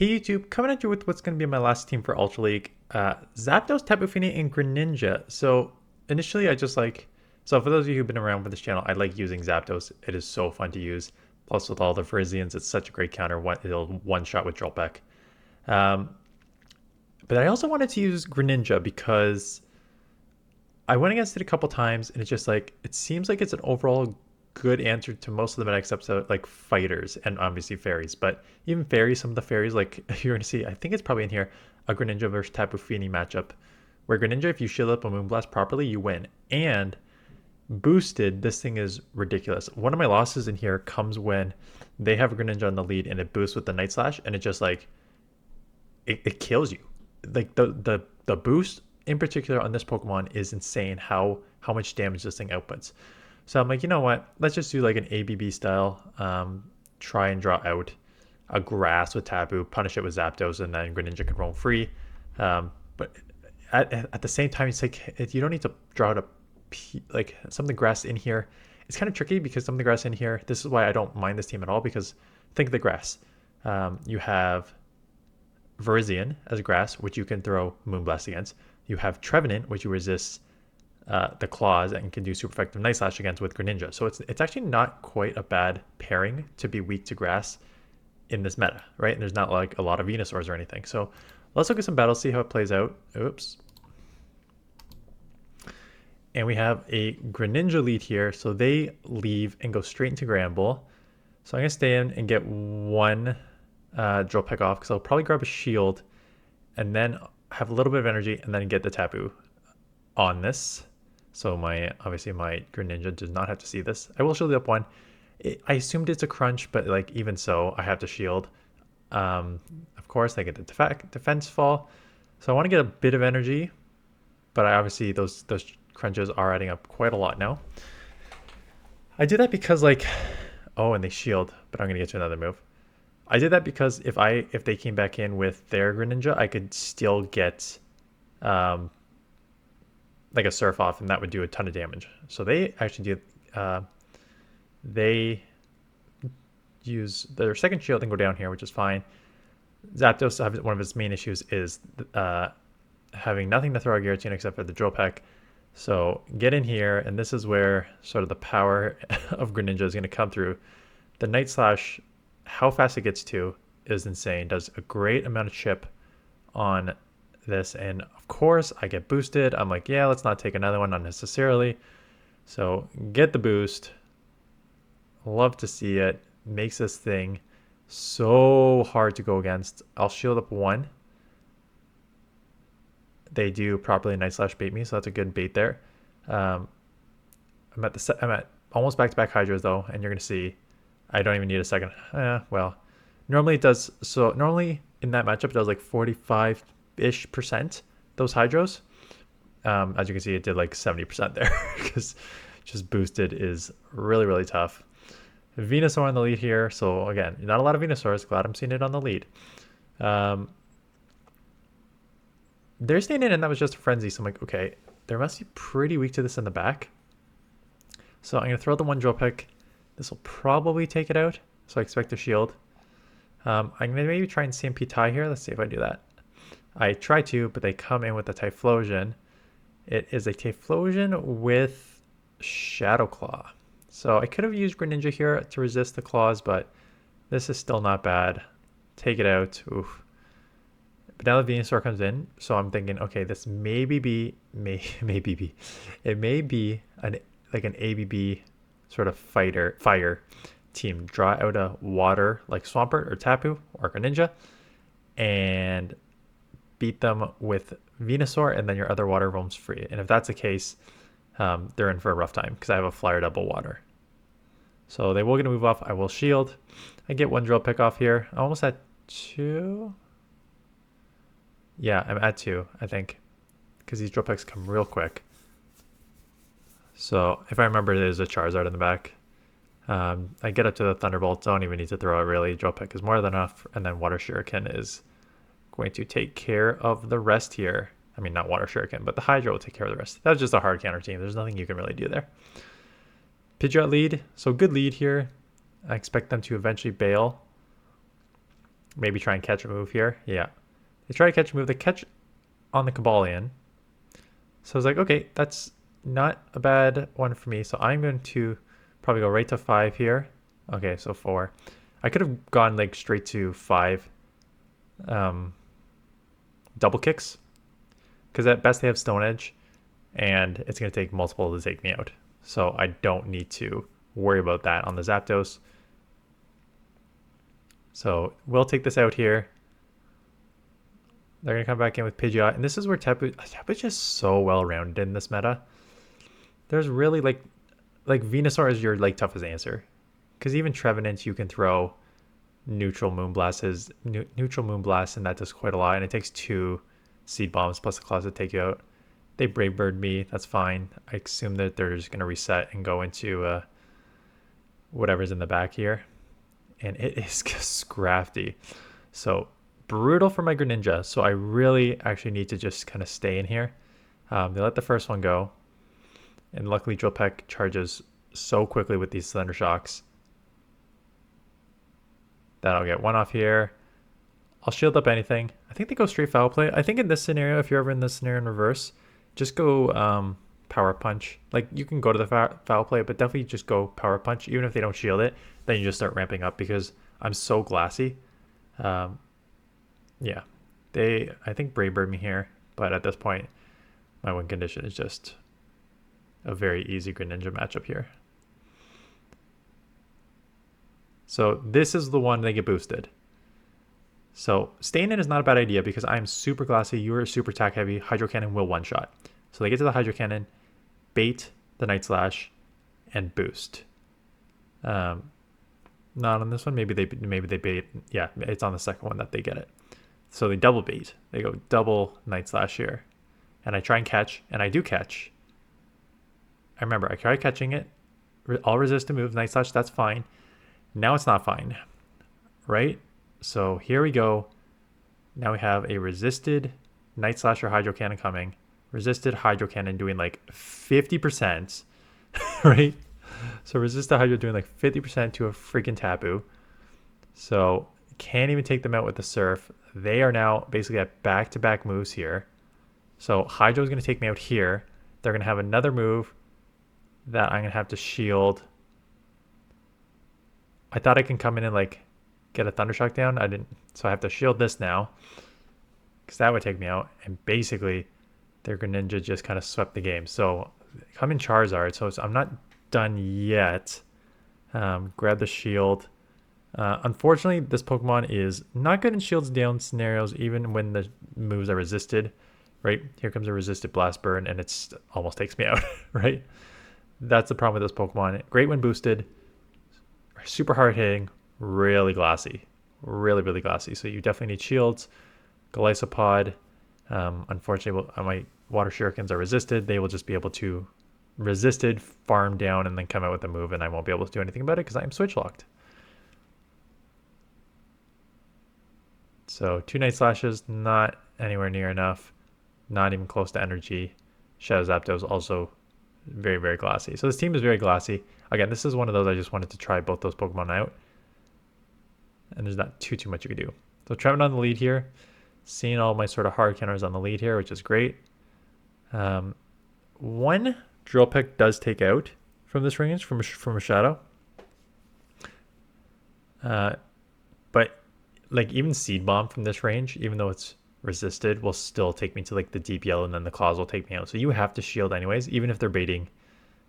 Hey YouTube, coming at you with what's going to be my last team for Ultra League. Zapdos, Tapu Fini, and Greninja. So initially so for those of you who've been around for this channel, I like using Zapdos. It is so fun to use. Plus with all the Frisians, it's such a great counter. It'll one-shot with Joltbeck. Um, but I also wanted to use Greninja because I went against it a couple times and it's just like, it seems like it's an overall good answer to most of the meta except like fighters and obviously fairies. But even fairies, some of the fairies, like you're gonna see, I think it's probably in here, a Greninja versus Tapu Fini matchup, where Greninja, if you shield up a Moonblast properly, you win. And boosted, this thing is ridiculous. One of my losses in here comes when they have a Greninja on the lead and it boosts with the Night Slash, and it just like it kills you. Like the boost in particular on this Pokemon is insane. How much damage this thing outputs. So I'm like, you know what? Let's just do like an ABB style. Try and draw out a grass with Tapu, punish it with Zapdos, and then Greninja can roam free. But at the same time, it's like you don't need to draw out like some of the grass in here. It's kind of tricky because some of the grass in here. This is why I don't mind this team at all, because think of the grass. You have Virizion as grass, which you can throw Moonblast against. You have Trevenant, which you resist the claws and can do super effective Night Slash against with Greninja. So it's actually not quite a bad pairing to be weak to grass in this meta, right? And there's not like a lot of Venusaurs or anything. So let's look at some battles, see how it plays out. Oops. And we have a Greninja lead here. So they leave and go straight into Granbull. So I'm going to stay in and get one Joltpeck off because I'll probably grab a shield and then have a little bit of energy and then get the Tapu on this. So obviously my Greninja does not have to see this. I will shield it up one. I assumed it's a crunch, but like even so, I have to shield. Of course, I get the defense fall. So I want to get a bit of energy, but I obviously those crunches are adding up quite a lot now. I did that because like, oh, and they shield, but I'm gonna get to another move. I did that because if they came back in with their Greninja, I could still get like a surf off, and that would do a ton of damage. So they actually do they use their second shield and go down here, which is fine. Zapdos, one of its main issues is having nothing to throw at Giratina except for the Joltpeck. So get in here, and this is where sort of the power of Greninja is going to come through. The Night Slash, how fast it gets to is insane. Does a great amount of chip on this, and of course I get boosted. I'm like, yeah, let's not take another one unnecessarily. So get the boost. Love to see it. Makes this thing so hard to go against. I'll shield up one. They do properly Night Slash bait me, so that's a good bait there. I'm at almost back-to-back Hydras though, and you're gonna see I don't even need a second. Well, normally it does. So normally in that matchup it does like 45-ish% those Hydros. As you can see, it did like 70% there because just boosted is really, really tough. Venusaur on the lead here. So again, not a lot of Venusaurs. Glad I'm seeing it on the lead. They're staying in, and that was just a frenzy. So I'm like, okay, they must be pretty weak to this in the back. So I'm going to throw the one Joltpeck. This will probably take it out. So I expect a shield. I'm going to maybe try and CMP tie here. Let's see if I do that. I try to, but they come in with a Typhlosion. It is a Typhlosion with Shadow Claw. So I could have used Greninja here to resist the claws, but this is still not bad. Take it out. Oof. But now the Venusaur comes in, so I'm thinking, okay, this it may be like an ABB sort of fire team. Draw out a water like Swampert or Tapu or Greninja, and beat them with Venusaur, and then your other water roams free. And if that's the case, they're in for a rough time because I have a flyer double water. So they will get a move off. I will shield. I get one drill pick off here. I'm almost at 2. Yeah, I'm at 2, I think, because these drill picks come real quick. So if I remember, there's a Charizard in the back. I get up to the Thunderbolt. Don't even need to throw it really. Drill pick is more than enough, and then Water Shuriken is going to take care of the rest here. I mean, not Water Shuriken, but the Hydra will take care of the rest. That was just a hard counter team. There's nothing you can really do there. Pidgeot lead. So good lead here. I expect them to eventually bail. Maybe try and catch a move here. Yeah. They try to catch a move. They catch on the Cabalion. So I was like, okay, that's not a bad one for me. So I'm going to probably go right to 5 here. Okay, so 4. I could have gone like straight to 5 double kicks. Because at best they have Stone Edge. And it's going to take multiple to take me out. So I don't need to worry about that on the Zapdos. So we'll take this out here. They're going to come back in with Pidgeot. And this is where Tapu's just so well-rounded in this meta. There's really like Venusaur is your like toughest answer. Because even Trevenant you can throw neutral Moonblast and that does quite a lot. And it takes 2 Seed Bombs plus a Claws to take you out. They Brave Bird me. That's fine. I assume that they're just going to reset and go into whatever's in the back here. And it is scrafty. So brutal for my Greninja. So I really actually need to just kind of stay in here. They let the first one go. And luckily Drill Peck charges so quickly with these Thunder Shocks that I'll get 1 off here. I'll shield up anything. I think they go straight Foul Play. I think in this scenario, if you're ever in this scenario in reverse, just go Power Punch. Like you can go to the Foul Play, but definitely just go Power Punch. Even if they don't shield it, then you just start ramping up because I'm so glassy. Yeah, I think Brave Bird me here, but at this point, my win condition is just a very easy Greninja matchup here. So this is the one they get boosted. So staying in is not a bad idea because I'm super glassy, you are super attack heavy, Hydro Cannon will one-shot. So they get to the Hydro Cannon, bait the Night Slash, and boost. Not on this one, maybe they bait. Yeah, it's on the second one that they get it. So they double bait. They go double Night Slash here. And I try and catch, and I do catch. I remember, I tried catching it. All resistant moves, Night Slash, that's fine. Now it's not fine, right? So here we go. Now we have a resisted Night Slash or Hydro Cannon coming. Resisted Hydro Cannon doing like 50%, right? So resisted Hydro doing like 50% to a freaking Tapu. So can't even take them out with the Surf. They are now basically at back-to-back moves here. So Hydro is going to take me out here. They're going to have another move that I'm going to have to shield. I thought I can come in and like get a Thundershock down. I didn't, so I have to shield this now because that would take me out. And basically, their Greninja just kind of swept the game. So come in Charizard. So I'm not done yet. Grab the shield. Unfortunately, this Pokemon is not good in shields down scenarios, even when the moves are resisted. Right here comes a resisted Blast Burn, and it's almost takes me out. Right, that's the problem with this Pokemon. Great when boosted. Super hard hitting, really glassy, really glassy. So you definitely need shields. Golisopod, unfortunately, my Water Shurikens are resisted. They will just be able to resisted, farm down, and then come out with a move, and I won't be able to do anything about it because I am switch locked. So 2 Night Slashes, not anywhere near enough, not even close to energy. Shadow Zapdos also very glassy. So this team is very glassy. Again, this is one of those I just wanted to try both those Pokemon out. And there's not too much you can do. So Trevin on the lead here. Seeing all my sort of hard counters on the lead here, which is great. One Drill Peck does take out from this range, from a Shadow. But like even Seed Bomb from this range, even though it's resisted, will still take me to like the deep yellow, and then the claws will take me out. So you have to shield anyways, even if they're baiting,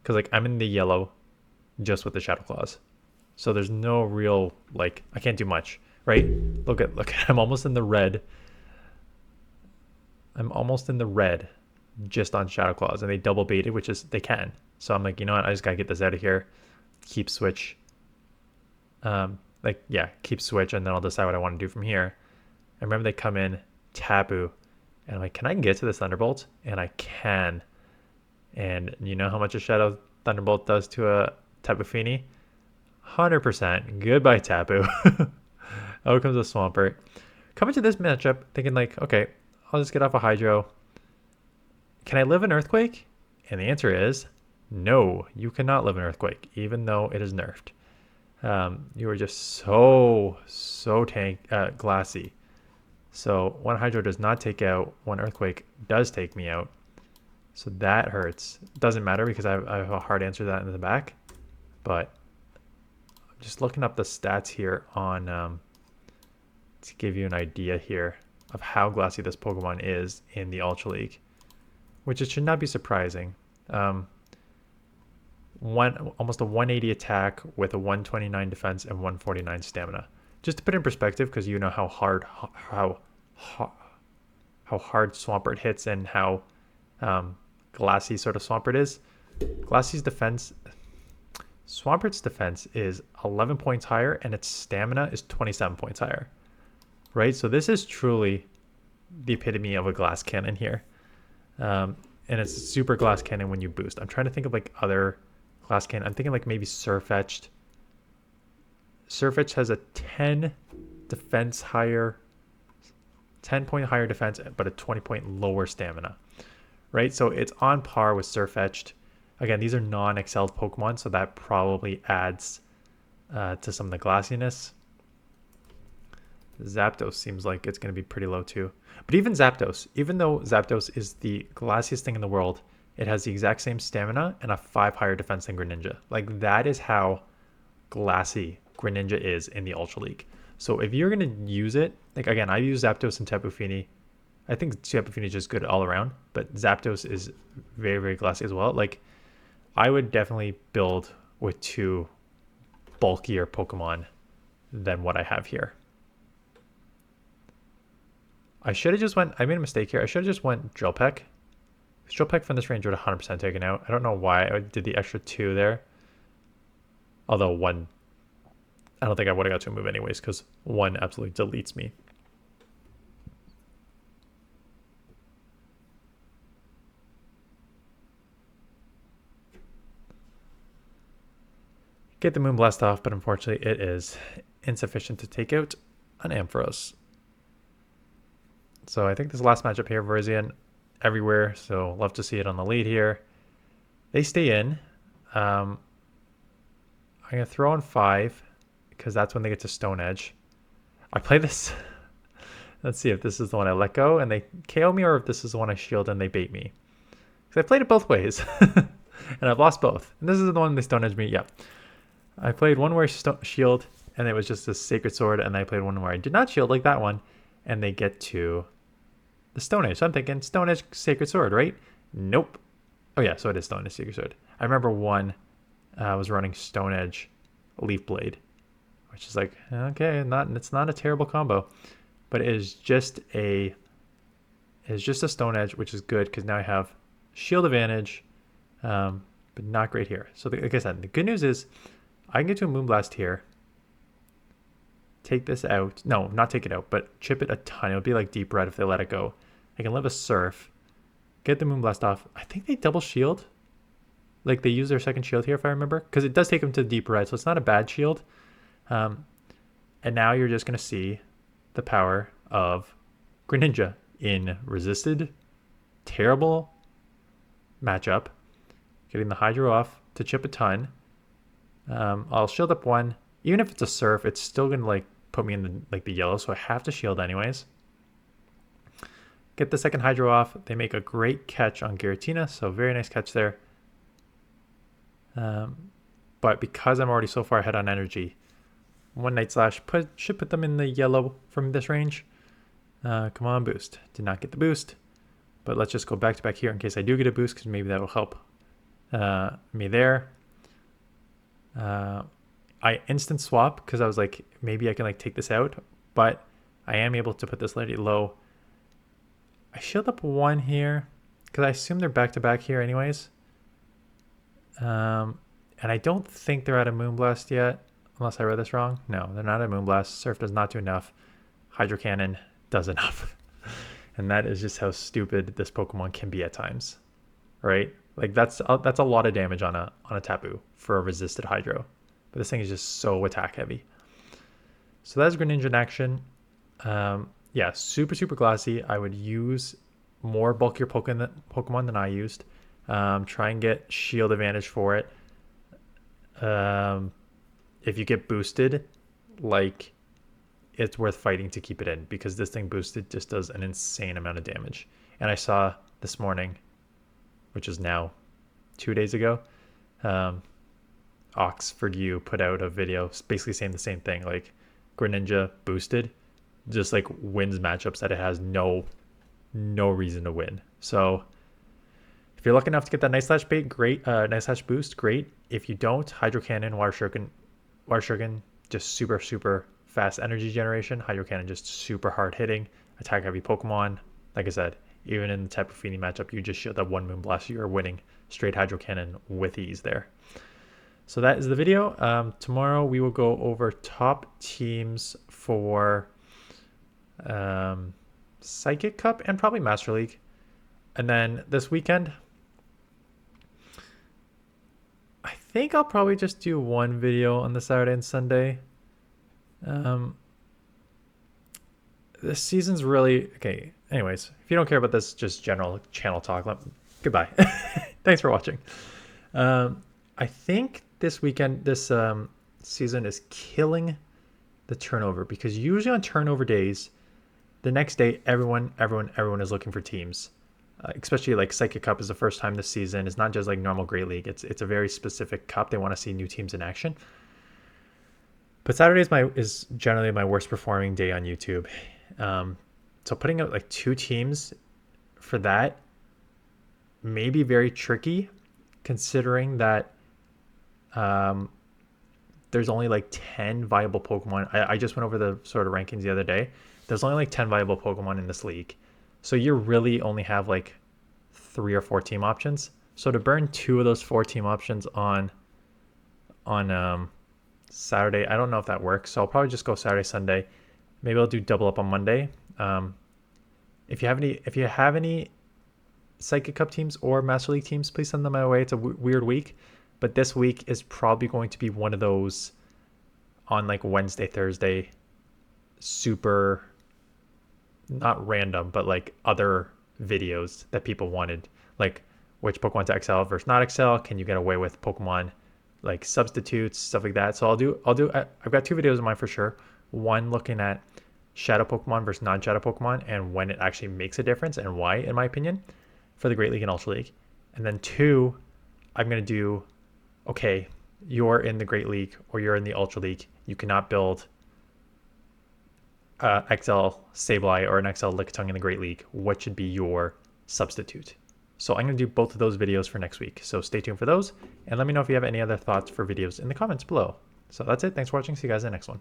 because like I'm in the yellow just with the Shadow Claws. So there's no real, like, I can't do much, right? Look, I'm almost in the red. I'm almost in the red just on Shadow Claws, and they double baited, which is, they can. So I'm like, you know what? I just gotta get this out of here. Keep switch. Keep switch, and then I'll decide what I want to do from here. I remember they come in, Tapu, and I'm like, can I get to this Thunderbolt? And I can. And you know how much a Shadow Thunderbolt does to a Tapu Fini? 100%. Goodbye, Tapu. Out comes a Swampert. Coming to this matchup, thinking like, okay, I'll just get off a Hydro. Can I live an Earthquake? And the answer is no, you cannot live an Earthquake, even though it is nerfed. You are just so glassy. So one Hydro does not take out, one Earthquake does take me out. So that hurts. Doesn't matter because I have a hard answer to that in the back. But I'm just looking up the stats here on to give you an idea here of how glassy this Pokemon is in the Ultra League, which it should not be surprising. Almost a 180 attack with a 129 defense and 149 stamina. Just to put in perspective, because you know how hard Swampert hits and how glassy sort of Swampert is. Swampert's defense is 11 points higher and its stamina is 27 points higher. Right? So this is truly the epitome of a glass cannon here. And it's a super glass cannon when you boost. I'm trying to think of like other glass cannon. I'm thinking like maybe Surfetched. Surfetched has a 10 defense higher, 10 point higher defense, but a 20 point lower stamina. Right? So it's on par with Surfetched. Again, these are non-excelled Pokemon, so that probably adds to some of the glassiness. Zapdos seems like it's going to be pretty low too. But even Zapdos, even though Zapdos is the glassiest thing in the world, it has the exact same stamina and a 5 higher defense than Greninja. Like, that is how glassy Greninja is in the Ultra League. So if you're going to use it, like, again, I use Zapdos and Tapu Fini. I think Tapu Fini is just good all around, but Zapdos is very, very glassy as well. Like, I would definitely build with 2 bulkier Pokemon than what I have here. I should have just went, I made a mistake here. I should have just went Drill Peck. Drill Peck from this range would 100% taken out. I don't know why I did the extra 2 there. Although 1, I don't think I would have got to a move anyways, because 1 absolutely deletes me. Get the Moonblast off, but unfortunately it is insufficient to take out an Ampharos. So I think this last matchup here, Verzian everywhere, so love to see it on the lead here. They stay in. I'm going to throw in 5 because that's when they get to Stone Edge. I play this. Let's see if this is the one I let go and they KO me, or if this is the one I shield and they bait me. Because I played it both ways and I've lost both. And this is the one they Stone Edge me. Yeah. I played one where I shield and it was just a Sacred Sword, and I played one where I did not shield like that one, and they get to the Stone Edge. So I'm thinking Stone Edge Sacred Sword, right? Nope. Oh yeah, so it is Stone Edge Sacred Sword. I remember one was running Stone Edge Leaf Blade, which is like, okay, it's not a terrible combo, but it is just a Stone Edge, which is good because now I have shield advantage, but not great here. So like I said, the good news is I can get to a Moonblast here, take this out. No, not take it out, but chip it a ton. It'll be like Deep Red if they let it go. I can live a Surf, get the Moonblast off. I think they double shield. Like they use their second shield here if I remember, because it does take them to Deep Red, so it's not a bad shield. And now you're just going to see the power of Greninja in resisted, terrible matchup. Getting the Hydro off to chip a ton. I'll shield up 1. Even if it's a Surf, it's still going to like put me in the yellow, so I have to shield anyways. Get the second Hydro off. They make a great catch on Giratina, so very nice catch there. But because I'm already so far ahead on energy, one Night Slash should put them in the yellow from this range. Come on, boost. Did not get the boost, but let's just go back to back here in case I do get a boost, because maybe that will help me there. I instant swap because I was like, maybe I can like take this out, but I am able to put this lady low. I shield up 1 here because I assume they're back to back here anyways. And I don't think they're out of Moonblast yet, unless I read this wrong. No, they're not at Moonblast. Surf does not do enough. Hydro Cannon does enough. And that is just how stupid this Pokemon can be at times, right? Like that's a lot of damage on a Tapu for a resisted Hydro. But this thing is just so attack heavy. So that's Greninja in action. Yeah, super, super glassy. I would use more bulkier Pokemon than I used. Try and get shield advantage for it. if you get boosted, like, it's worth fighting to keep it in, because this thing boosted just does an insane amount of damage. And I saw this morning, which is now 2 days ago, Oxford U put out a video basically saying the same thing. Like, Greninja boosted just like wins matchups that it has no reason to win. So if you're lucky enough to get that Night Slash bait, great. Night Slash boost, great. If you don't, Hydro Cannon, Water Shuriken, just super fast energy generation. Hydro Cannon just super hard hitting, attack heavy Pokemon. Like I said, even in the Tapu Fini matchup, you just shoot that one Moonblast, you are winning straight Hydro Cannon with ease there. So that is the video. Tomorrow we will go over top teams for Psychic Cup and probably Master League. And then this weekend, I think I'll probably just do one video on the Saturday and Sunday. This season's really okay. Anyways, if you don't care about this, just general channel talk, goodbye. Thanks for watching. I think this weekend, this season is killing the turnover, because usually on turnover days, the next day, everyone is looking for teams. Especially like Psychic Cup is the first time this season. It's not just like normal Great League. It's a very specific cup. They want to see new teams in action. But Saturday is generally my worst performing day on YouTube. So putting out like 2 teams for that may be very tricky, considering that there's only like 10 viable Pokemon. I just went over the sort of rankings the other day. There's only like 10 viable Pokemon in this league. So you really only have like 3 or 4 team options. So to burn 2 of those 4 team options on Saturday, I don't know if that works. So I'll probably just go Saturday, Sunday. Maybe I'll do double up on Monday. If you have any Psychic Cup teams or Master League teams, please send them my way. It's a weird week, but this week is probably going to be one of those on like Wednesday, Thursday, super not random, but like other videos that people wanted, like which Pokemon to XL versus not XL. Can you get away with Pokemon like substitutes, stuff like that. So I've got 2 videos in mind for sure. One looking at Shadow Pokemon versus non-Shadow Pokemon and when it actually makes a difference and why, in my opinion, for the Great League and Ultra League. And then 2, I'm going to do, okay, you're in the Great League or you're in the Ultra League. You cannot build XL Sableye or an XL Lickitung in the Great League. What should be your substitute? So I'm going to do both of those videos for next week. So stay tuned for those. And let me know if you have any other thoughts for videos in the comments below. So that's it. Thanks for watching. See you guys in the next one.